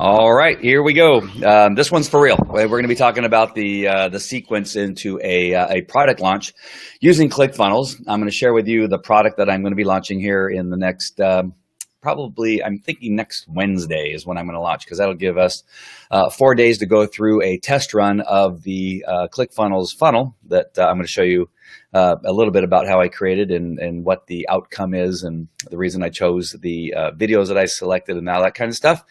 All right, here we go. This one's for real. We're going to be talking about the sequence into a product launch using ClickFunnels. I'm going to share with you the product that I'm going to be launching here in the next probably, I'm thinking next Wednesday is when I'm going to launch, because that'll give us 4 days to go through a test run of the ClickFunnels funnel that I'm going to show you a little bit about how I created and what the outcome is and the reason I chose the videos that I selected and all that kind of stuff.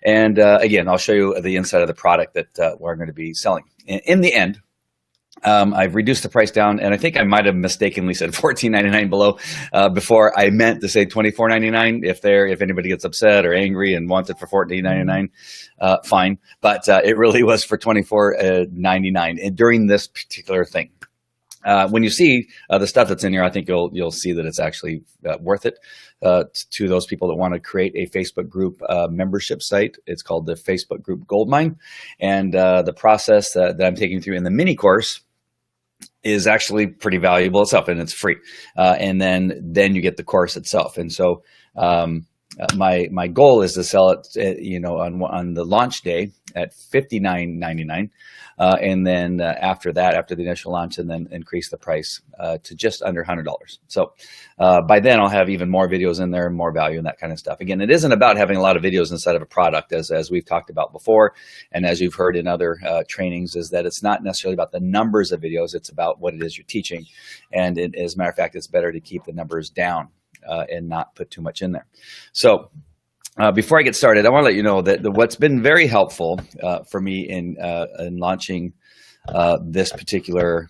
And again, I'll show you the inside of the product that we're going to be selling. In the end, I've reduced the price down, and I think I might have mistakenly said $14.99 below before I meant to say $24.99. If anybody gets upset or angry and wants it for $14.99, fine. But it really was for $24.99 and during this particular thing. When you see the stuff that's in here, I think you'll see that it's actually worth it to those people that want to create a Facebook group membership site. It's called the Facebook group Goldmine, and the process that I'm taking through in the mini course is actually pretty valuable itself, and it's free. And then you get the course itself. And so my goal is to sell it, on the launch day at $59.99. And then after that, after the initial launch, and then increase the price to just under $100. So by then I'll have even more videos in there and more value and that kind of stuff. Again, it isn't about having a lot of videos inside of a product, as we've talked about before, and as you've heard in other trainings, is that it's not necessarily about the numbers of videos. It's about what it is you're teaching. And as a matter of fact, it's better to keep the numbers down and not put too much in there. So before I get started, I want to let you know that what's been very helpful for me in launching this particular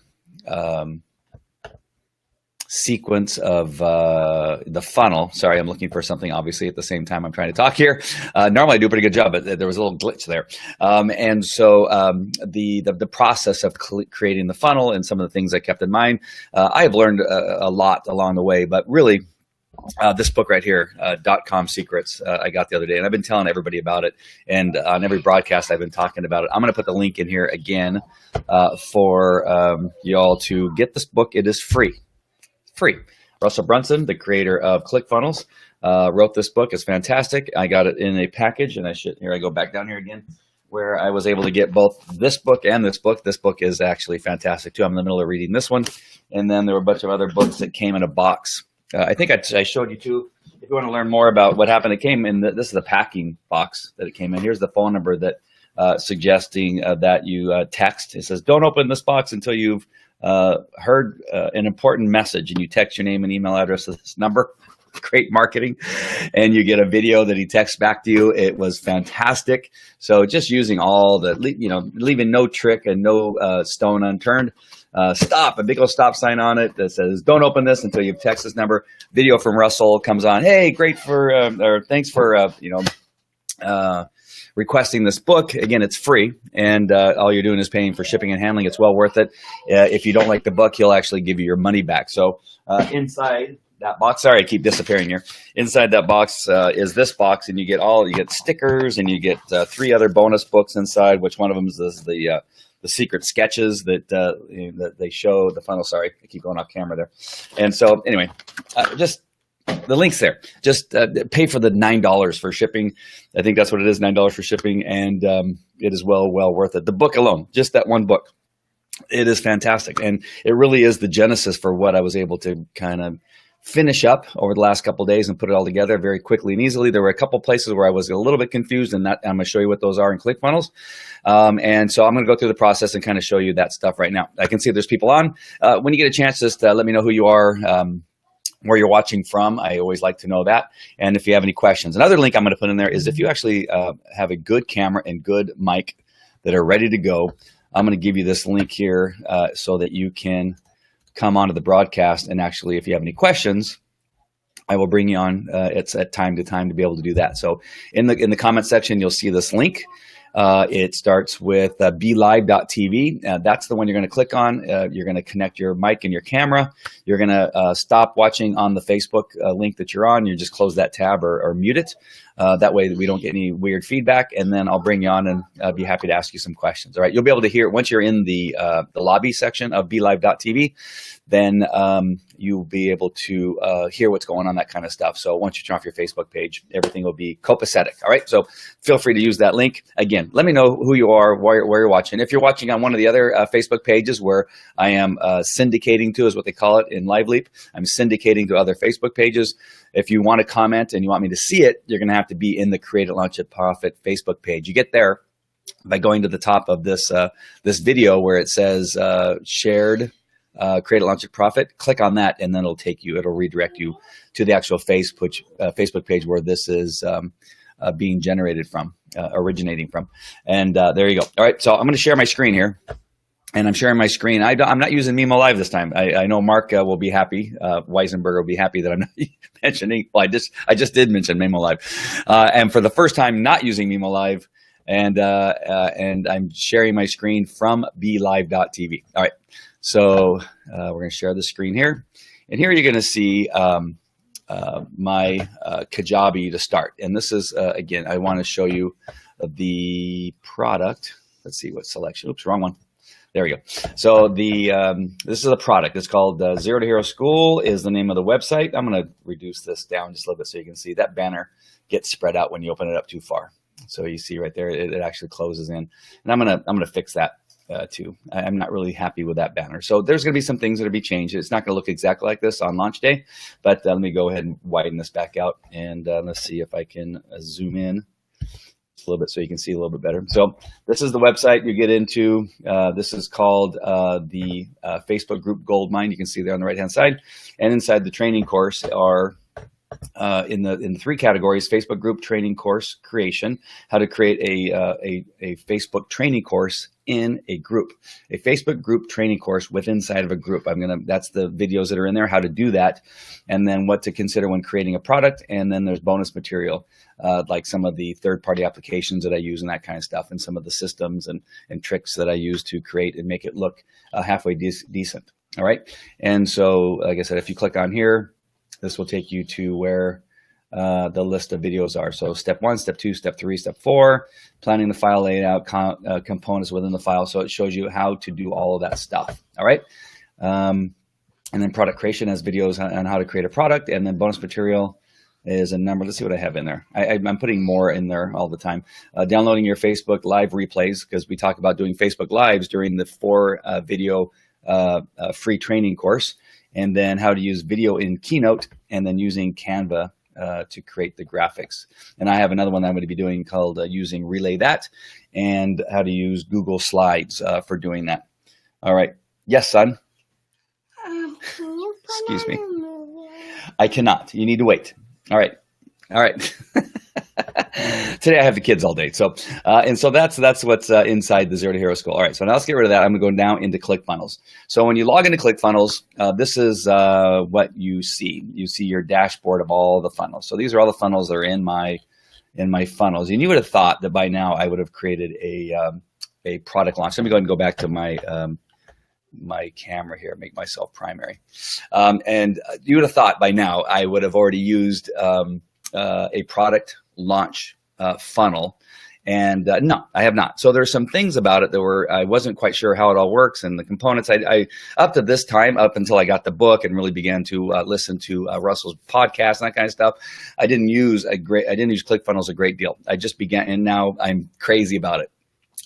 sequence of the funnel. Sorry, I'm looking for something obviously at the same time I'm trying to talk here. Normally I do a pretty good job, but there was a little glitch there. And so the process of creating the funnel and some of the things I kept in mind, I have learned a lot along the way, but really, this book right here, .com Secrets, I got the other day, and I've been telling everybody about it. And on every broadcast, I've been talking about it. I'm going to put the link in here again for y'all to get this book. It is free. Free. Russell Brunson, the creator of ClickFunnels, wrote this book. It's fantastic. I got it in a package, and here I go back down here again, where I was able to get both this book and this book. This book is actually fantastic too. I'm in the middle of reading this one, and then there were a bunch of other books that came in a box. I think I showed you too. If you want to learn more about what happened, it came in. This is the packing box that it came in. Here's the phone number that suggesting that you text. It says, "Don't open this box until you've heard an important message," and you text your name and email address to this number. Great marketing, and you get a video that he texts back to you. It was fantastic. So just using all the, leaving no trick and no stone unturned. Stop, a big old stop sign on it that says, "Don't open this until you've texted this number." Video from Russell comes on. "Hey, great or thanks for, requesting this book." Again, it's free, and all you're doing is paying for shipping and handling. It's well worth it. If you don't like the book, he'll actually give you your money back. So inside that box, sorry, I keep disappearing here. Inside that box is this box, and you get stickers, and you get 3 other bonus books inside, which one of them is the secret sketches that they show the funnel. Sorry, I keep going off camera there. And so anyway, just the link's there. Just pay for the $9 for shipping. I think that's what it is, $9 for shipping, and it is well worth it. The book alone, just that one book, it is fantastic, and it really is the genesis for what I was able to kind of finish up over the last couple of days and put it all together very quickly and easily. There were a couple places where I was a little bit confused, and I'm going to show you what those are in ClickFunnels. And so I'm going to go through the process and kind of show you that stuff right now. I can see there's people on. When you get a chance, just let me know who you are, where you're watching from. I always like to know that. And if you have any questions. Another link I'm going to put in there is if you actually have a good camera and good mic that are ready to go, I'm going to give you this link here so that you can come onto the broadcast, and actually, if you have any questions, I will bring you on. It's at time to time to be able to do that. So in the comment section, you'll see this link. It starts with BeLive.tv. That's the one you're going to click on. You're going to connect your mic and your camera. You're going to stop watching on the Facebook link that you're on. You just close that tab or mute it. That way we don't get any weird feedback, and then I'll bring you on and be happy to ask you some questions. All right, you'll be able to hear once you're in the lobby section of BeLive.tv, then you'll be able to hear what's going on, that kind of stuff. So once you turn off your Facebook page, everything will be copacetic. All right, so feel free to use that link. Again, let me know who you are, where you're watching. If you're watching on one of the other Facebook pages where I am syndicating to, is what they call it in LiveLeap, I'm syndicating to other Facebook pages. If you want to comment and you want me to see it, you're going to have to be in the Create It, Launch It, Profit Facebook page. You get there by going to the top of this this video where it says shared Create It, Launch It, Profit. Click on that, and then it'll redirect you to the actual Facebook page where this is being generated from, originating from. And there you go. All right, so I'm going to share my screen here. And I'm sharing my screen. I'm not using Mimo Live this time. I know Mark will be happy. Weisenberger will be happy that I'm not mentioning. Well, I just did mention Mimo Live, and for the first time, not using Mimo Live, and I'm sharing my screen from BeLive.tv. All right, so we're going to share the screen here, and here you're going to see my Kajabi to start. And this is again, I want to show you the product. Let's see what selection. Oops, wrong one. There we go. So this is a product. It's called Zero to Hero School is the name of the website. I'm going to reduce this down just a little bit so you can see that banner gets spread out when you open it up too far. So you see right there, it actually closes in. And I'm gonna fix that too. I'm not really happy with that banner. So there's going to be some things that will be changed. It's not going to look exactly like this on launch day, but let me go ahead and widen this back out, and let's see if I can zoom in a little bit so you can see a little bit better. So this is the website you get into. This is called the Facebook group Goldmine. You can see there on the right hand side, and inside the training course are in the three categories: Facebook group training course creation, how to create a Facebook training course in a group, a Facebook group training course inside of a group. That's the videos that are in there, how to do that, and then what to consider when creating a product. And then there's bonus material, like some of the third-party applications that I use and that kind of stuff, and some of the systems and tricks that I use to create and make it look halfway decent. All right. And so, like I said, if you click on here, this will take you to where the list of videos are. So step 1, step 2, step 3, step 4, planning the file layout, components within the file. So it shows you how to do all of that stuff. All right. And then product creation has videos on how to create a product. And then bonus material is a number. Let's see what I have in there. I'm putting more in there all the time. Downloading your Facebook live replays, because we talk about doing Facebook lives during the 4 video free training course. And then how to use video in Keynote, and then using Canva to create the graphics. And I have another one that I'm going to be doing called using Relay That, and how to use Google Slides for doing that. All right. Yes, son? Can you put Excuse me. on a movie? I cannot. You need to wait. All right. All right. Today I have the kids all day. So, and so that's what's inside the Zero to Hero School. All right. So now let's get rid of that. I'm going to go now into ClickFunnels. So when you log into ClickFunnels, this is what you see. You see your dashboard of all the funnels. So these are all the funnels that are in my funnels. And you would have thought that by now I would have created a product launch. Let me go ahead and go back to my my camera here, make myself primary. And you would have thought by now I would have already used a product launch funnel, and no, I have not. So there's some things about it that I wasn't quite sure how it all works, and the components. I up to this time, up until I got the book and really began to listen to Russell's podcast and that kind of stuff, I didn't use ClickFunnels a great deal. I just began, and now I'm crazy about it.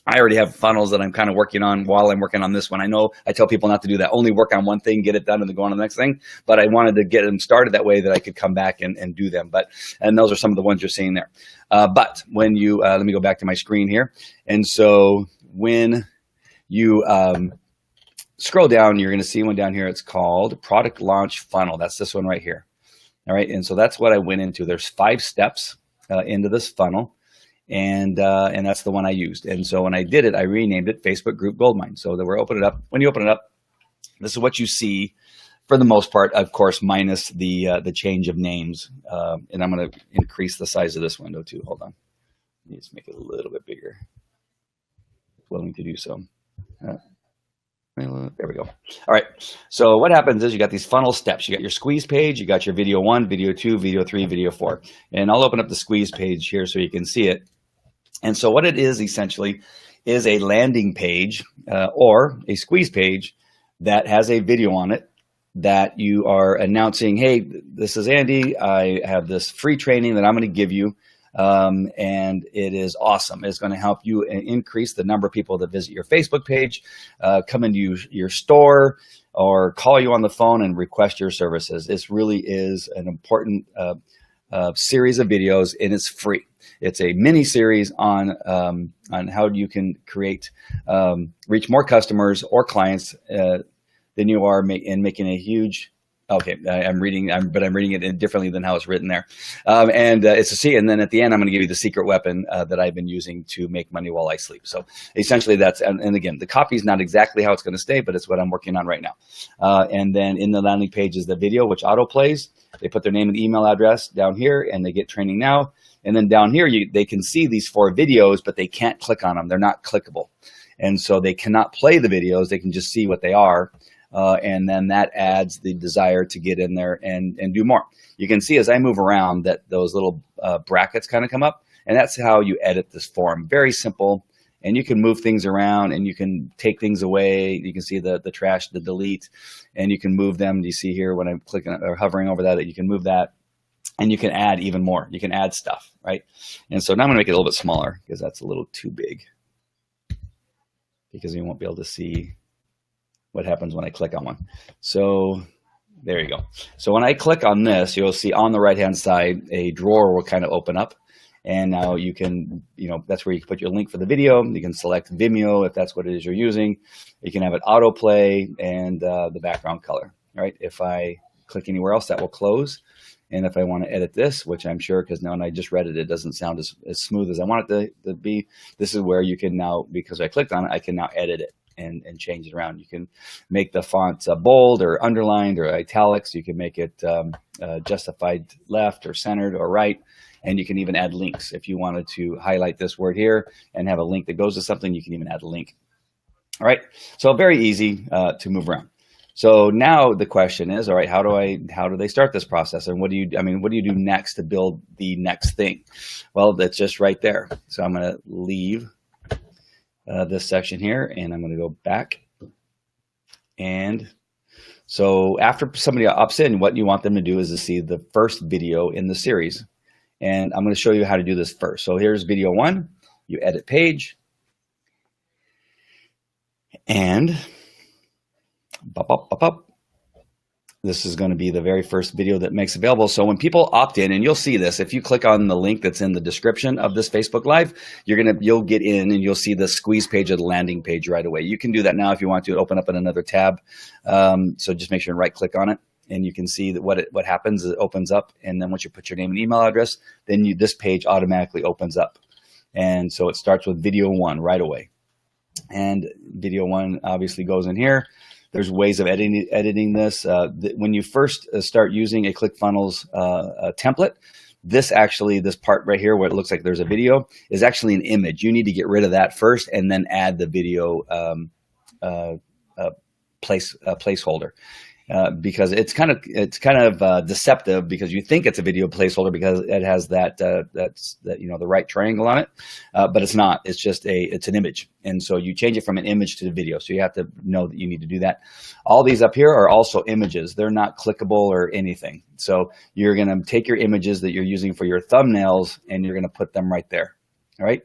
I already have funnels that I'm kind of working on while I'm working on this one. I know I tell people not to do that. Only work on one thing, get it done, and then go on to the next thing. But I wanted to get them started that way that I could come back and do them. And those are some of the ones you're seeing there. But when you, let me go back to my screen here. And so when you scroll down, you're going to see one down here. It's called Product Launch Funnel. That's this one right here. All right. And so that's what I went into. There's 5 steps into this funnel. And that's the one I used. And so when I did it, I renamed it Facebook Group Goldmine. So that we're opening it up. When you open it up, this is what you see for the most part, of course, minus the change of names. And I'm going to increase the size of this window too. Hold on. Let me just make it a little bit bigger. Willing to do so. There we go. All right. So what happens is you got these funnel steps. You got your squeeze page, you got your video 1, video 2, video 3, video 4. And I'll open up the squeeze page here so you can see it. And so what it is essentially is a landing page or a squeeze page that has a video on it that you are announcing, hey, this is Andy. I have this free training that I'm going to give you. And it is awesome. It's going to help you increase the number of people that visit your Facebook page, come into your store, or call you on the phone and request your services. This really is an important series of videos, and it's free. It's a mini series on how you can create, reach more customers or clients than you are in making a huge. Okay, I'm reading it differently than how it's written there. It's a C, and then at the end, I'm going to give you the secret weapon that I've been using to make money while I sleep. So essentially that's, and again, the copy is not exactly how it's going to stay, but it's what I'm working on right now. And then in the landing page is the video, which auto plays. They put their name and email address down here, and they get training now. And then down here, they can see these 4 videos, but they can't click on them. They're not clickable. And so they cannot play the videos. They can just see what they are. And then that adds the desire to get in there and do more. You can see as I move around that those little brackets kind of come up, and that's how you edit this form. Very simple, and you can move things around, and you can take things away. You can see the trash, the delete, and you can move them. You see here when I'm clicking or hovering over that you can move that, and you can add even more. You can add stuff, right? And so now I'm going to make it a little bit smaller because that's a little too big, because you won't be able to see what happens when I click on one. So there you go. So when I click on this, you'll see on the right-hand side, a drawer will kind of open up. And now you can, that's where you can put your link for the video. You can select Vimeo if that's what it is you're using. You can have it autoplay and the background color, right? If I click anywhere else, that will close. And if I want to edit this, which I'm sure, because now when I just read it, it doesn't sound as smooth as I want it to be. This is where you can now, because I clicked on it, I can now edit it. And change it around. You can make the font bold or underlined or italics. You can make it justified left or centered or right. And you can even add links. If you wanted to highlight this word here and have a link that goes to something, you can even add a link. All right. So very easy to move around. So now the question is, all right, how do they start this process? And what do you do next to build the next thing? Well, that's just right there. So I'm going to leave this section here, and I'm going to go back. And so after somebody opts in, what you want them to do is to see the first video in the series. And I'm going to show you how to do this first. So here's video 1. You edit page. And this is going to be the very first video that makes available. So when people opt in, and you'll see this, if you click on the link that's in the description of this Facebook Live, you'll get in and you'll see the squeeze page or the landing page right away. You can do that now if you want to. Open up in another tab. So just make sure and right click on it, and you can see that what happens is it opens up. And then once you put your name and email address, then this page automatically opens up. And so it starts with video 1 right away. And video 1 obviously goes in here. There's ways of editing this. When you first start using a ClickFunnels template, this part right here where it looks like there's a video is actually an image. You need to get rid of that first and then add the video placeholder. Because it's kind of deceptive, because you think it's a video placeholder because it has that the right triangle on it, but it's not. It's just it's an image, and so you change it from an image to the video. So you have to know that you need to do that. All these up here are also images. They're not clickable or anything. So you're going to take your images that you're using for your thumbnails and you're going to put them right there. All right.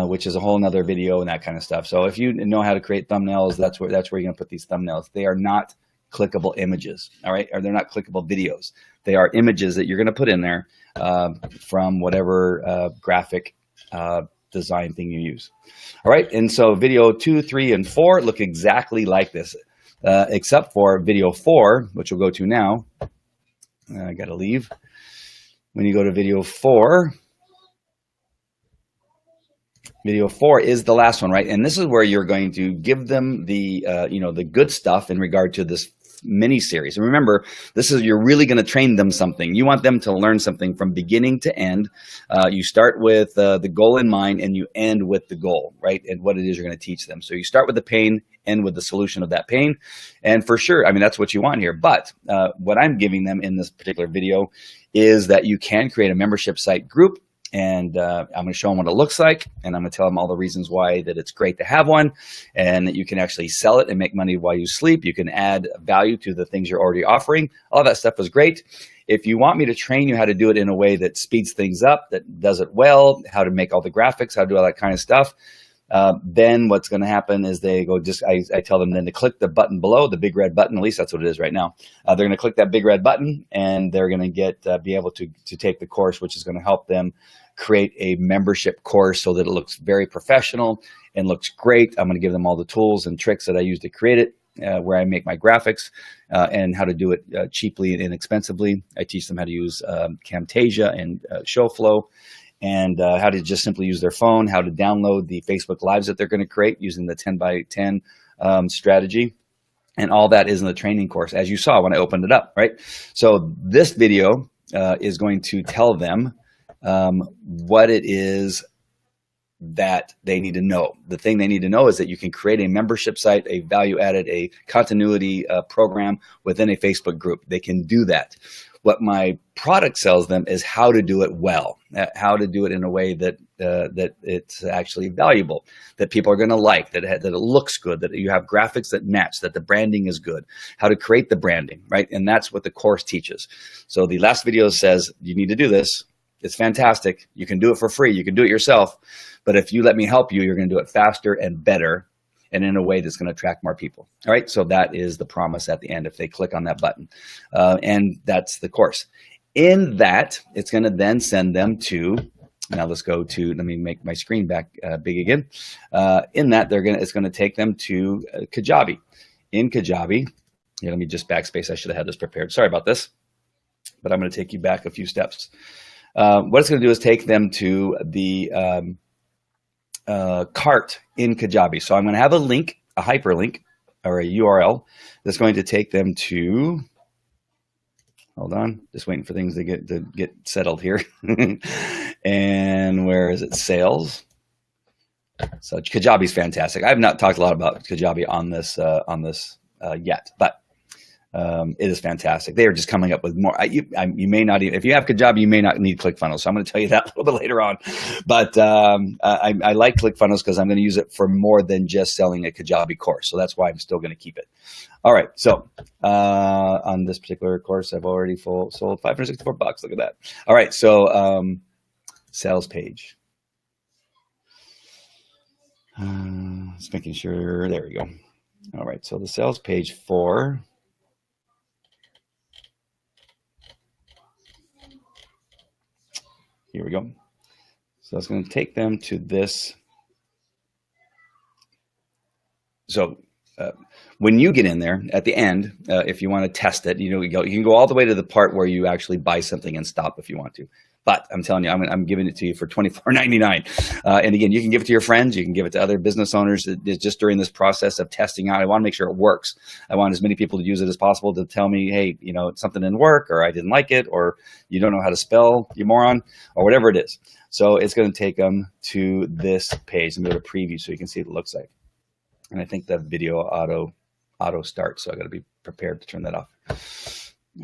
Which is a whole nother video and that kind of stuff. So if you know how to create thumbnails, that's where you're going to put these thumbnails. They are not clickable images, all right? Or they're not clickable videos. They are images that you're going to put in there from whatever graphic design thing you use. All right, and so video 2, 3, and 4 look exactly like this, except for video 4, which we'll go to now. I got to leave. When you go to video 4, video 4 is the last one, right? And this is where you're going to give them the the good stuff in regard to this mini series. And remember, you're really going to train them something. You want them to learn something from beginning to end. You start with the goal in mind, and you end with the goal, right? And what it is you're going to teach them. So you start with the pain, end with the solution of that pain. And for sure, I mean, that's what you want here. But what I'm giving them in this particular video is that you can create a membership site group. And I'm going to show them what it looks like, and I'm going to tell them all the reasons why that it's great to have one, and that you can actually sell it and make money while you sleep. You can add value to the things you're already offering. All that stuff is great. If you want me to train you how to do it in a way that speeds things up, that does it well, how to make all the graphics, how to do all that kind of stuff, then what's going to happen is they go I tell them then to click the button below, the big red button. At least that's what it is right now. They're going to click that big red button, and they're going to be able to take the course, which is going to help them create a membership course so that it looks very professional and looks great. I'm going to give them all the tools and tricks that I use to create it, where I make my graphics, and how to do it cheaply and inexpensively. I teach them how to use Camtasia and ShowFlow, and how to just simply use their phone, how to download the Facebook Lives that they're going to create using the 10 by 10 strategy. And all that is in the training course, as you saw when I opened it up, right? So this video is going to tell them what it is that they need to know. The thing they need to know is that you can create a membership site, a value added, a continuity program within a Facebook group. They can do that. What my product sells them is how to do it well, how to do it in a way that that it's actually valuable, that people are going to like, that it looks good, that you have graphics that match, that the branding is good, how to create the branding, right? And that's what the course teaches. So the last video says you need to do this. It's fantastic. You can do it for free. You can do it yourself. But if you let me help you, you're going to do it faster and better, and in a way that's going to attract more people. All right. So that is the promise at the end if they click on that button. And that's the course. In that, it's going to then send them to, now let's go to, let me make my screen back big again. In that, it's going to take them to Kajabi. In Kajabi, here, let me just backspace. I should have had this prepared. Sorry about this, but I'm going to take you back a few steps. What it's going to do is take them to the cart in Kajabi. So I'm going to have a link, a hyperlink, or a URL that's going to take them to, hold on, just waiting for things to get settled here. And where is it? Sales. So Kajabi is fantastic. I have not talked a lot about Kajabi on this yet, but it is fantastic. They are just coming up with more. You may not even, if you have Kajabi, you may not need ClickFunnels. So I'm going to tell you that a little bit later on. But I like ClickFunnels because I'm going to use it for more than just selling a Kajabi course. So that's why I'm still going to keep it. All right. So on this particular course, I've already sold $564. Look at that. All right. So sales page. Just making sure. There we go. All right. So the sales page for. Here we go. So it's going to take them to this. So when you get in there at the end, if you want to test it, you can go all the way to the part where you actually buy something and stop if you want to. But I'm telling you, I'm giving it to you for $24.99. And again, you can give it to your friends. You can give it to other business owners. Just during this process of testing out, I want to make sure it works. I want as many people to use it as possible to tell me, hey, something didn't work, or I didn't like it, or you don't know how to spell, you moron, or whatever it is. So it's going to take them to this page and go to preview so you can see what it looks like. And I think the video auto starts, so I got to be prepared to turn that off.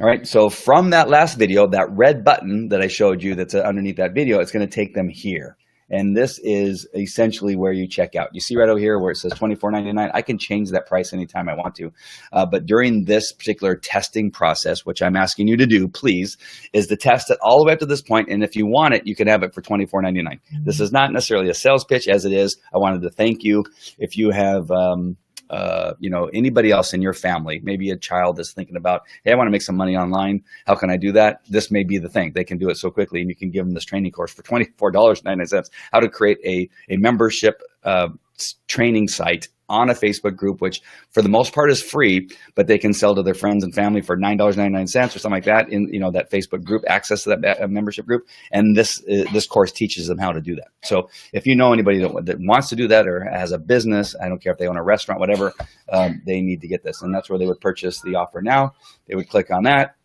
All right, so from that last video, that red button that I showed you that's underneath that video, it's going to take them here. And this is essentially where you check out. You see right over here where it says $24.99. I can change that price anytime I want to. But during this particular testing process, which I'm asking you to do, please, is to test it all the way up to this point. And if you want it, you can have it for $24.99. This is not necessarily a sales pitch as it is. I wanted to thank you. If you have anybody else in your family, maybe a child that's thinking about, hey, I want to make some money online. How can I do that? This may be the thing. They can do it so quickly, and you can give them this training course for $24.99, how to create a membership training site on a Facebook group, which for the most part is free, but they can sell to their friends and family for $9.99 or something like that in that Facebook group, access to that membership group. And this course teaches them how to do that. So if you know anybody that wants to do that or has a business, I don't care if they own a restaurant, whatever, they need to get this. And that's where they would purchase the offer now. They would click on that.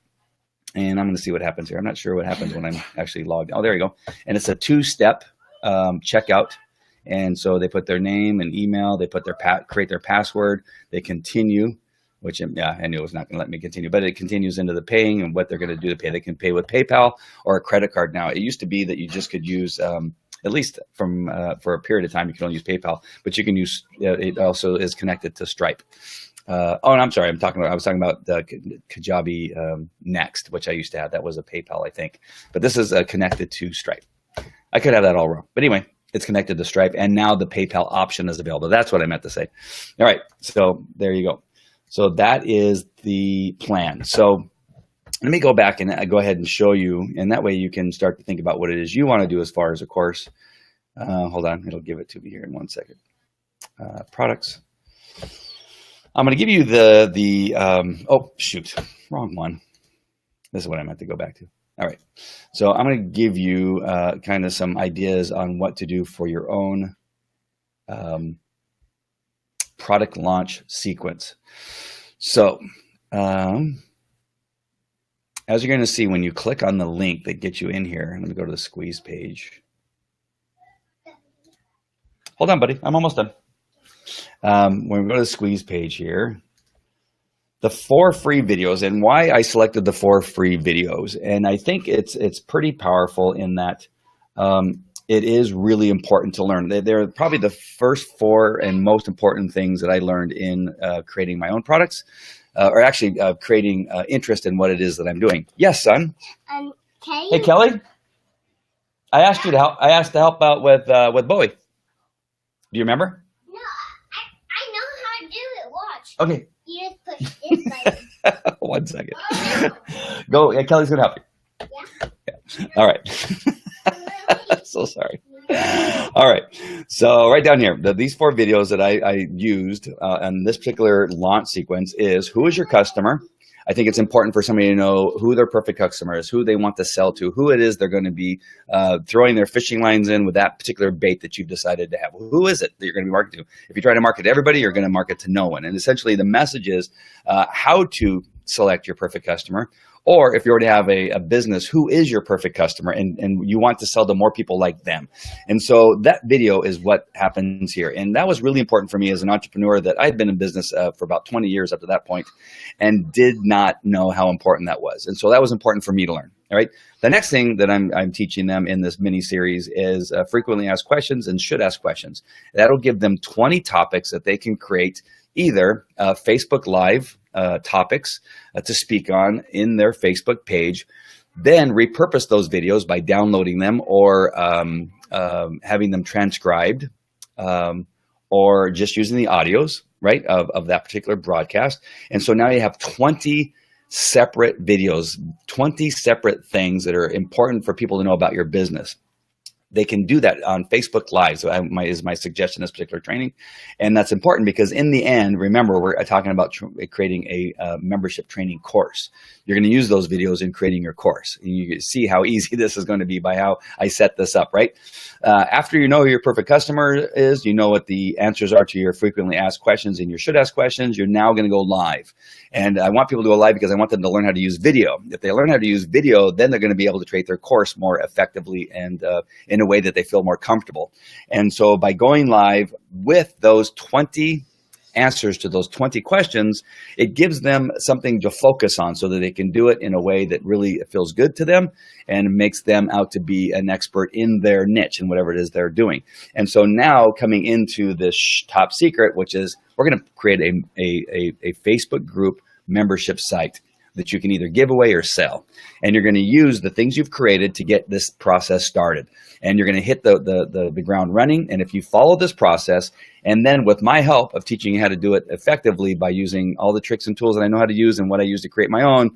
And I'm going to see what happens here. I'm not sure what happens when I'm actually logged. Oh, there you go. And it's a 2-step checkout. And so they put their name and email. They put create their password. They continue, which I knew it was not going to let me continue, but it continues into the paying and what they're going to do to pay. They can pay with PayPal or a credit card now. It used to be that you just could use, at least for a period of time, you can only use PayPal, but you can use. It also is connected to Stripe. And I'm sorry, I was talking about the Kajabi Next, which I used to have. That was a PayPal, I think. But this is connected to Stripe. I could have that all wrong. But anyway, it's connected to Stripe, and now the PayPal option is available. That's what I meant to say. All right, so there you go. So that is the plan. So let me go back and go ahead and show you, and that way you can start to think about what it is you want to do as far as a course. Hold on, it'll give it to me here in 1 second. Products. I'm going to give you oh, shoot, wrong one. This is what I meant to go back to. All right. So I'm going to give you kind of some ideas on what to do for your own product launch sequence. So as you're going to see when you click on the link that gets you in here, let me go to the squeeze page. Hold on, buddy. I'm almost done. When we go to the squeeze page here, the 4 free videos, and why I selected the 4 free videos. And I think it's pretty powerful in that it is really important to learn. They're probably the first 4 and most important things that I learned in creating my own products, or actually creating interest in what it is that I'm doing. Yes, son. Hey, Kelly. I asked you to help. I asked to help out with Bowie. Do you remember? Okay. You just push this button. 1 second. Go. Yeah, Kelly's gonna help you. Yeah. All right. So sorry. All right. So right down here, these 4 videos that I used on this particular launch sequence is who is your customer. I think it's important for somebody to know who their perfect customer is, who they want to sell to, who it is they're going to be throwing their fishing lines in with that particular bait that you've decided to have. Who is it that you're going to be marketing to? If you try to market to everybody, you're going to market to no one. And essentially the message is how to select your perfect customer. Or if you already have a business, who is your perfect customer and you want to sell to more people like them. And so that video is what happens here. And that was really important for me as an entrepreneur that I'd been in business for about 20 years up to that point and did not know how important that was. And so that was important for me to learn. All right. The next thing that I'm teaching them in this mini series is frequently asked questions and should ask questions. That'll give them 20 topics that they can create either Facebook Live topics to speak on in their Facebook page, then repurpose those videos by downloading them or having them transcribed or just using the audios, right, of that particular broadcast. And so now you have 20 separate videos, 20 separate things that are important for people to know about your business. They can do that on Facebook Live. So is my suggestion in this particular training. And that's important because in the end, remember, we're talking about creating a membership training course. You're going to use those videos in creating your course. And you can see how easy this is going to be by how I set this up, right? After you know who your perfect customer is, you know what the answers are to your frequently asked questions and your should ask questions, you're now going to go live. And I want people to go live because I want them to learn how to use video. If they learn how to use video, then they're going to be able to create their course more effectively and in a way that they feel more comfortable. And so by going live with those 20 answers to those 20 questions, it gives them something to focus on so that they can do it in a way that really feels good to them and makes them out to be an expert in their niche and whatever it is they're doing. And so now coming into this top secret, which is we're going to create a Facebook group membership site that you can either give away or sell. And you're going to use the things you've created to get this process started. And you're going to hit the ground running. And if you follow this process, and then with my help of teaching you how to do it effectively by using all the tricks and tools that I know how to use and what I use to create my own,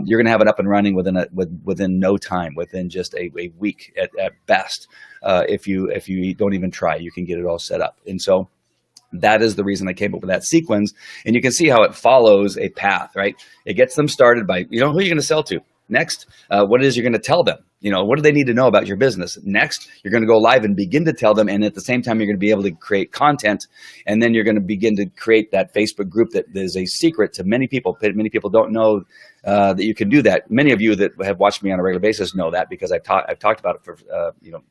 you're going to have it up and running within no time, within just a week at best. If you don't even try, you can get it all set up. And so That is the reason I came up with that sequence. And you can see how it follows a path, right? It gets them started by, who are you going to sell to? Next, what it is you're going to tell them. What do they need to know about your business? Next, you're going to go live and begin to tell them. And at the same time, you're going to be able to create content. And then you're going to begin to create that Facebook group that is a secret to many people. Many people don't know that you can do that. Many of you that have watched me on a regular basis know that, because I've talked about it for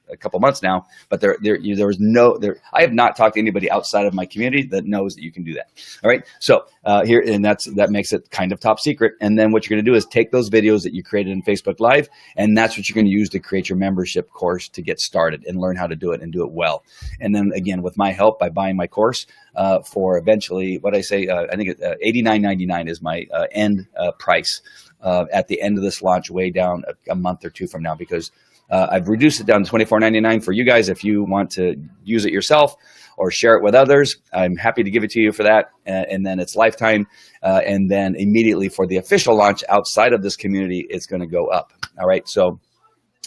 a couple months now. But I have not talked to anybody outside of my community that knows that you can do that. All right. So that makes it kind of top secret. And then what you're going to do is take those videos that you created in Facebook Live, and that's what you're going to use to create your membership course to get started and learn how to do it and do it well. And then again, with my help, by buying my course for eventually, what I say, I think $89.99 is my end price at the end of this launch, way down a month or two from now, because I've reduced it down to $24.99 for you guys. If you want to use it yourself or share it with others, I'm happy to give it to you for that. And then it's lifetime. And then immediately for the official launch outside of this community, it's going to go up. All right. So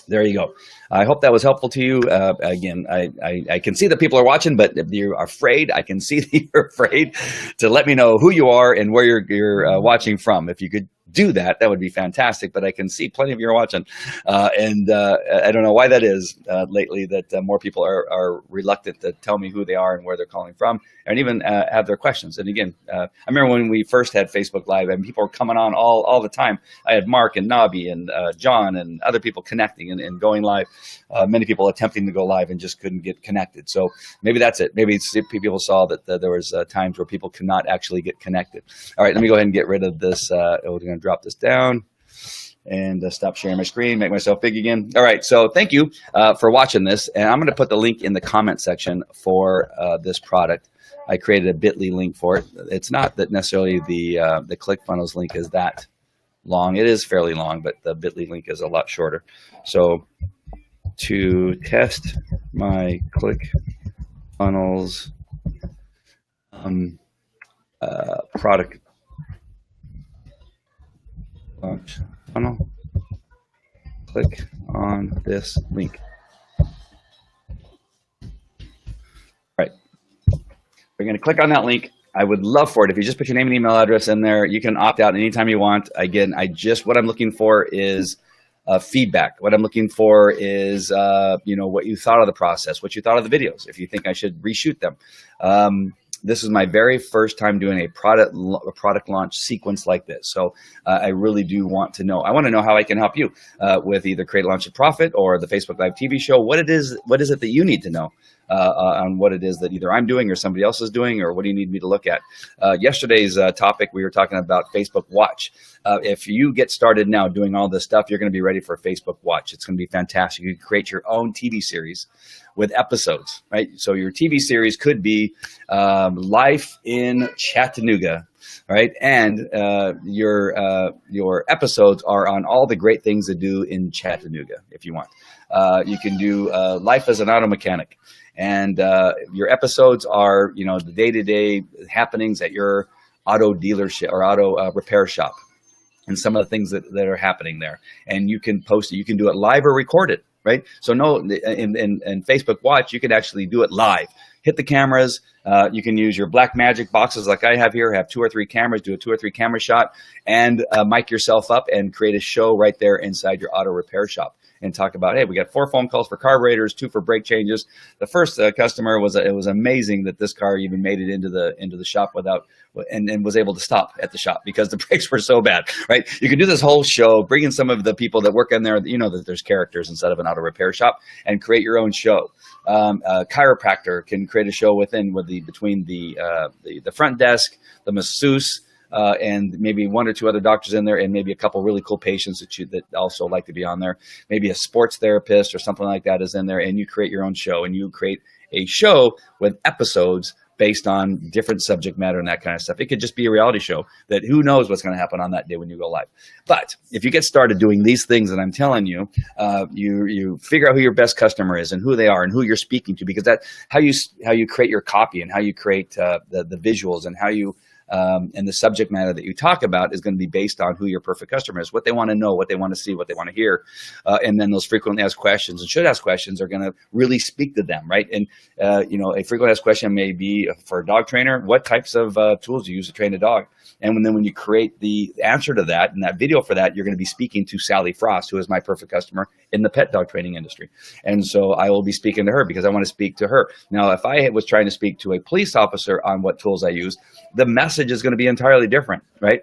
there you go. I hope that was helpful to you. Again, I can see that people are watching, but if you're afraid, I can see that you're afraid to let me know who you are and where you're watching from. If you could do that, that would be fantastic. But I can see plenty of you are watching. And I don't know why that is lately, that more people are reluctant to tell me who they are and where they're calling from, and even have their questions. And again, I remember when we first had Facebook Live, and people were coming on all the time. I had Mark and Nobby and John and other people connecting and going live. Many people attempting to go live and just couldn't get connected. So maybe that's it. Maybe people saw that there was times where people could not actually get connected. All right, let me go ahead and get rid of this. We're going to drop this down and stop sharing my screen, make myself big again. All right, so thank you for watching this. And I'm going to put the link in the comment section for this product. I created a bit.ly link for it. It's not that necessarily the ClickFunnels link is that long. It is fairly long, but the bit.ly link is a lot shorter. So to test my ClickFunnels product launch funnel, click on this link. All right, we're going to click on that link. I would love for it if you just put your name and email address in there. You can opt out anytime you want. Again, what I'm looking for is feedback. What I'm looking for is, what you thought of the process, what you thought of the videos, if you think I should reshoot them. This is my very first time doing a product launch sequence like this. So I really do want to know. I want to know how I can help you with either Create, Launch, and Profit or the Facebook Live TV show. What it is that you need to know on what it is that either I'm doing or somebody else is doing, or what do you need me to look at? Yesterday's topic, we were talking about Facebook Watch. If you get started now doing all this stuff, you're going to be ready for Facebook Watch. It's going to be fantastic. You can create your own TV series with episodes, right? So your TV series could be Life in Chattanooga, right? And your episodes are on all the great things to do in Chattanooga, if you want. You can do Life as an Auto Mechanic. And your episodes are, the day-to-day happenings at your auto dealership or auto repair shop, and some of the things that are happening there. And you can post it. You can do it live or record it, right? So in Facebook Watch, you can actually do it live. Hit the cameras. You can use your black magic boxes like I have here. Have 2 or 3 cameras. Do a 2 or 3 camera shot and mic yourself up and create a show right there inside your auto repair shop. And talk about, hey, we got 4 phone calls for carburetors, 2 for brake changes. The first customer it was amazing that this car even made it into the shop and was able to stop at the shop because the brakes were so bad, right? You can do this whole show, bring in some of the people that work in there, that there's characters instead of an auto repair shop, and create your own show. A chiropractor can create a show between the front desk, the masseuse, and maybe 1 or 2 other doctors in there, and maybe a couple really cool patients that also like to be on there. Maybe a sports therapist or something like that is in there, and you create your own show, and you create a show with episodes based on different subject matter and that kind of stuff. It could just be a reality show that who knows what's going to happen on that day when you go live. But if you get started doing these things that I'm telling you, you figure out who your best customer is and who they are and who you're speaking to, because that's how you create your copy and how you create the visuals and how you And the subject matter that you talk about is going to be based on who your perfect customer is, what they want to know, what they want to see, what they want to hear. And then those frequently asked questions and should ask questions are going to really speak to them, right? And, you know, a frequently asked question may be for a dog trainer, what types of tools do you use to train a dog? And then when you create the answer to that and that video for that, you're going to be speaking to Sally Frost, who is my perfect customer in the pet dog training industry. And so I will be speaking to her because I want to speak to her. Now, if I was trying to speak to a police officer on what tools I use, the message is going to be entirely different, right?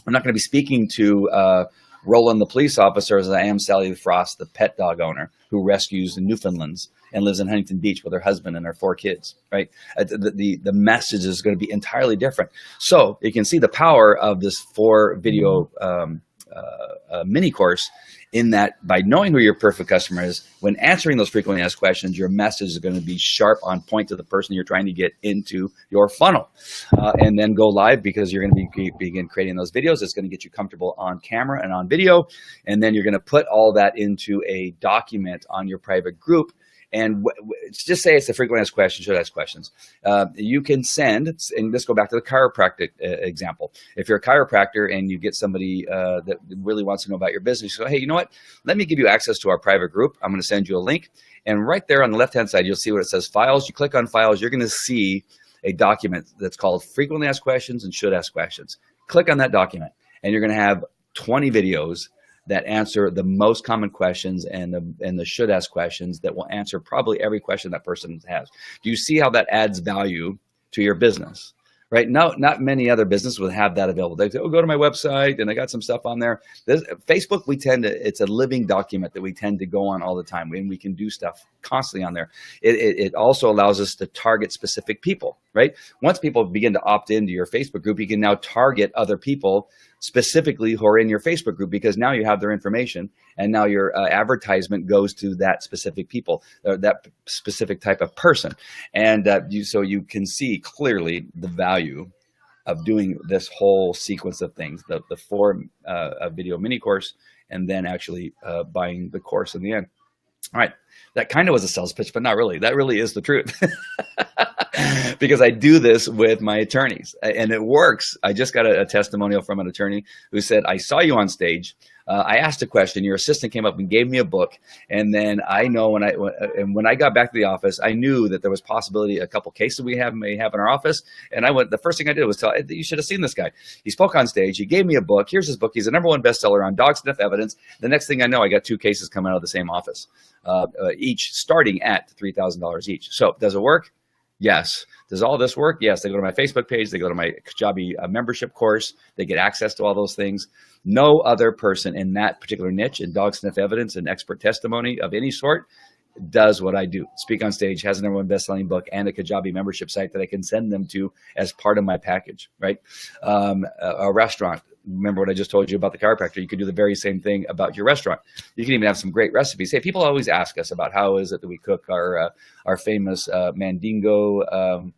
I'm not going to be speaking to Roland, the police officer, as I am Sally Frost, the pet dog owner who rescues Newfoundlands and lives in Huntington Beach with her husband and her 4 kids, right? The message is going to be entirely different. So you can see the power of this 4-video mini course in that by knowing who your perfect customer is, when answering those frequently asked questions, your message is going to be sharp on point to the person you're trying to get into your funnel. And then go live because you're going to begin creating those videos. It's going to get you comfortable on camera and on video. And then you're going to put all that into a document on your private group. And just say it's a frequently asked question, should ask questions. You can send, and let's go back to the chiropractic example. If you're a chiropractor and you get somebody that really wants to know about your business, you go, hey, you know what? Let me give you access to our private group. I'm going to send you a link. And right there on the left-hand side, you'll see what it says files. You click on files, you're going to see a document that's called frequently asked questions and should ask questions. Click on that document and you're going to have 20 videos that answer the most common questions and the should ask questions that will answer probably every question that person has. Do you see how that adds value to your business? Right? No, not many other businesses would have that available. They say, oh, go to my website and I got some stuff on there. Facebook, it's a living document that we tend to go on all the time, and we can do stuff constantly on there. It also allows us to target specific people, right? Once people begin to opt into your Facebook group, you can now target other people specifically who are in your Facebook group because now you have their information and now your advertisement goes to that specific people, or that specific type of person. And so you can see clearly the value of doing this whole sequence of things, the 4-video mini course, and then actually buying the course in the end. All right, that kind of was a sales pitch, but not really. That really is the truth. Because I do this with my attorneys and it works. I just got a testimonial from an attorney who said, I saw you on stage. I asked a question. Your assistant came up and gave me a book. And then I know when I got back to the office, I knew that there was possibility a couple cases may have in our office. And the first thing I did was tell you should have seen this guy. He spoke on stage. He gave me a book. Here's his book. He's the #1 bestseller on dog sniff evidence. The next thing I know, I got 2 cases coming out of the same office, each starting at $3,000 each. So does it work? Yes. Does all this work? Yes. They go to my Facebook page. They go to my Kajabi membership course. They get access to all those things. No other person in that particular niche in dog sniff evidence and expert testimony of any sort does what I do. Speak on stage, has a #1 best-selling book and a Kajabi membership site that I can send them to as part of my package, right? A restaurant. Remember what I just told you about the chiropractor? You could do the very same thing about your restaurant. You can even have some great recipes. Hey, people always ask us about how is it that we cook our famous Mandingo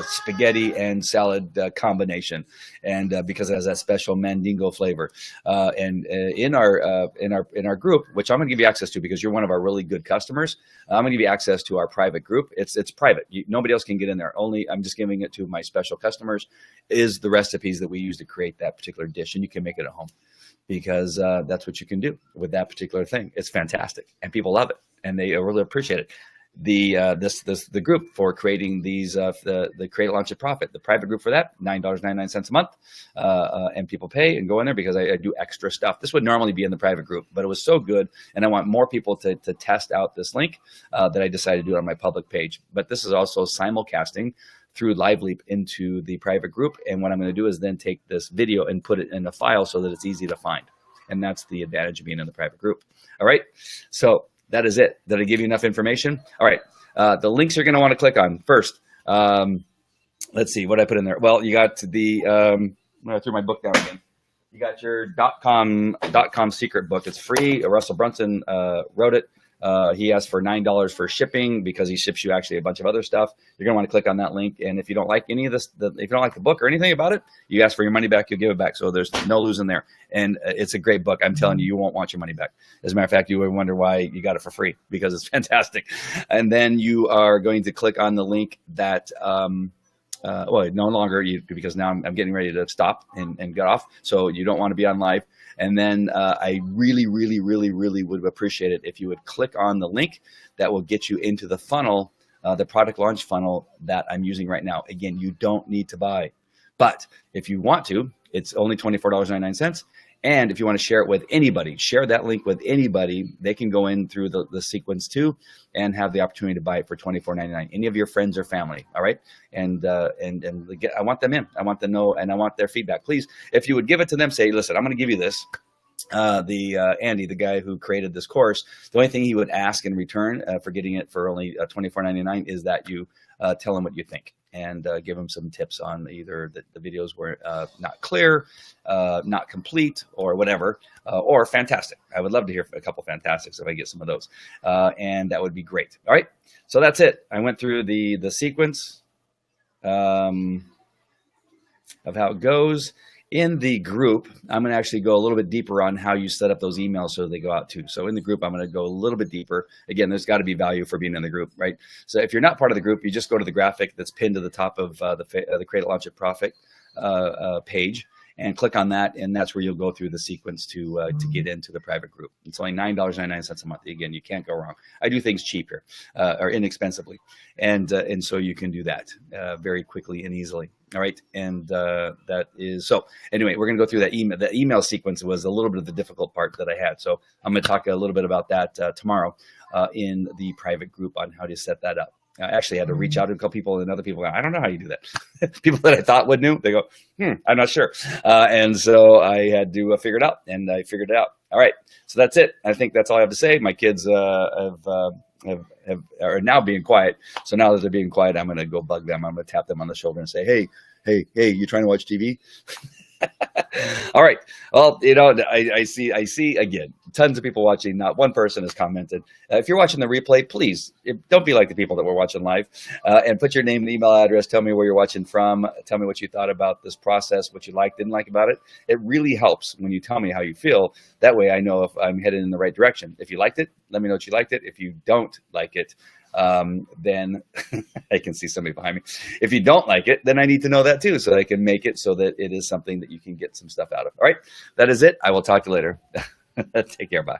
spaghetti and salad combination, and because it has that special Mandingo flavor. And in our group, which I'm going to give you access to because you're one of our really good customers, I'm going to give you access to our private group. It's private. Nobody else can get in there. Only I'm just giving it to my special customers. Is the recipes that we use to create that particular dish, and you can make it at home because that's what you can do with that particular thing. It's fantastic, and people love it, and they really appreciate it. The group for creating these the Create, Launch, and Profit, the private group for that, $9.99 a month, and people pay and go in there because I do extra stuff. This would normally be in the private group, but it was so good, and I want more people to test out this link that I decided to do it on my public page. But this is also simulcasting through LiveLeap into the private group, and what I'm going to do is then take this video and put it in a file so that it's easy to find, and that's the advantage of being in the private group. All right, so that is it. Did I give you enough information? All right. The links you're going to want to click on first. Let's see what I put in there. Well, you got the, I threw my book down again. You got your .com secret book. It's free. Russell Brunson wrote it. He asked for $9 for shipping because he ships you actually a bunch of other stuff. You're going to want to click on that link. And if you don't like any of this, if you don't like the book or anything about it, you ask for your money back, you'll give it back. So there's no losing there. And it's a great book. I'm telling you, you won't want your money back. As a matter of fact, you would wonder why you got it for free because it's fantastic. And then you are going to click on the link that well, no longer because now I'm getting ready to stop and get off. So you don't want to be on live. And then I really, really, really, really would appreciate it if you would click on the link that will get you into the funnel, the product launch funnel that I'm using right now. Again, you don't need to buy, but if you want to, it's only $24.99. And if you want to share it with anybody, share that link with anybody. They can go in through the sequence too and have the opportunity to buy it for $24.99. Any of your friends or family, all right? And I want them in. I want them to know, and I want their feedback. Please, if you would give it to them, say, listen, I'm going to give you this. Andy, the guy who created this course, the only thing he would ask in return for getting it for only $24.99 is that you tell him what you think. And give them some tips on either the videos were not clear, not complete, or whatever, or fantastic. I would love to hear a couple fantastics if I get some of those, and that would be great. All right, so that's it. I went through the sequence of how it goes. In the group, I'm going to actually go a little bit deeper on how you set up those emails so they go out too. So in the group, I'm going to go a little bit deeper. Again, there's got to be value for being in the group, right? So if you're not part of the group, you just go to the graphic that's pinned to the top of the Create a Launch It Profit page and click on that, and that's where you'll go through the sequence to get into the private group. It's only $9.99 a month. Again, you can't go wrong. I do things cheap here or inexpensively, and so you can do that very quickly and easily. All right, and that is so. Anyway, we're gonna go through that email. The email sequence was a little bit of the difficult part that I had, so I'm gonna talk a little bit about that tomorrow in the private group on how to set that up. I actually had to reach out to a couple people, and other people go, I don't know how you do that. People that I thought would know, they go, I'm not sure. And so I had to figure it out, and I figured it out. All right, so that's it. I think that's all I have to say. My kids are now being quiet. So now that they're being quiet, I'm going to go bug them. I'm going to tap them on the shoulder and say, hey, you trying to watch TV? All right. Well, I see again, tons of people watching. Not one person has commented. If you're watching the replay, please don't be like the people that were watching live, and put your name and email address. Tell me where you're watching from. Tell me what you thought about this process, what you liked, didn't like about it. It really helps when you tell me how you feel. That way I know if I'm headed in the right direction. If you liked it, let me know that you liked it. If you don't like it, then I can see somebody behind me. If you don't like it, then I need to know that too, so that I can make it so that it is something that you can get some stuff out of. All right, that is it. I will talk to you later. Take care. Bye.